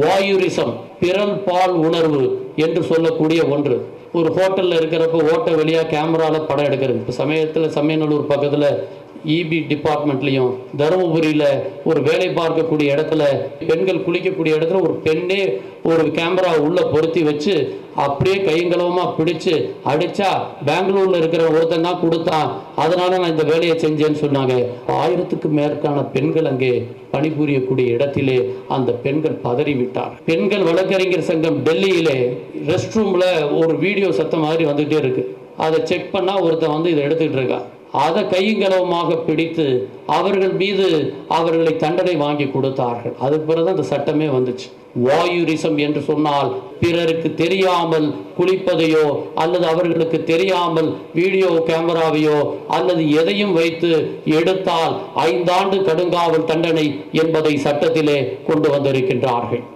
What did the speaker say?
வாயுரிசம், பிறல் பால் உணர்வு என்று சொல்லக்கூடிய ஒன்று. ஒரு ஹோட்டலில் இருக்கிறப்ப ஓட்ட வழியாக கேமராவில் படம் எடுக்கிறது. இப்போ சமயத்தில் சமயநல்லூர் பக்கத்தில் இபி டிபார்ட்மெண்ட்லேயும் தருமபுரியில் ஒரு வேலை பார்க்கக்கூடிய இடத்துல பெண்கள் குளிக்கக்கூடிய இடத்துல ஒரு பெண்ணே ஒரு கேமரா உள்ளே பொருத்தி வச்சு அப்படியே கையங்களவமாக பிடிச்சு அடித்தா பெங்களூரில் இருக்கிற ஒருத்தன் தான் கொடுத்தான், அதனால நான் இந்த வேலையை செஞ்சேன்னு சொன்னாங்க. 1000க்கு மேற்கான பெண்கள் அங்கே பணிபுரியக்கூடிய இடத்திலே அந்த பெண்கள் பதறிவிட்டார். பெண்கள் வழக்கறிஞர் சங்கம் டெல்லியிலே ரெஸ்ட் ரூமில் ஒரு வீடியோ சத்தம் மாதிரி வந்துகிட்டே இருக்கு. அதை செக் பண்ணால் ஒருத்தன் இதை எடுத்துக்கிட்டு இருக்கான். அதை கையங்களவமாக பிடித்து அவர்கள் மீது அவர்களை தண்டனை வாங்கி கொடுத்தார்கள். அதுக்கு பிறகு அந்த சட்டமே வந்துச்சு. வாயுரிசம் என்று சொன்னால் பிறருக்கு தெரியாமல் குளிப்பதையோ அல்லது அவர்களுக்கு தெரியாமல் வீடியோ கேமராவையோ அல்லது எதையும் வைத்து எடுத்தால் 5 ஆண்டு கடுங்காவல் தண்டனை என்பதை சட்டத்திலே கொண்டு வந்திருக்கின்றார்கள்.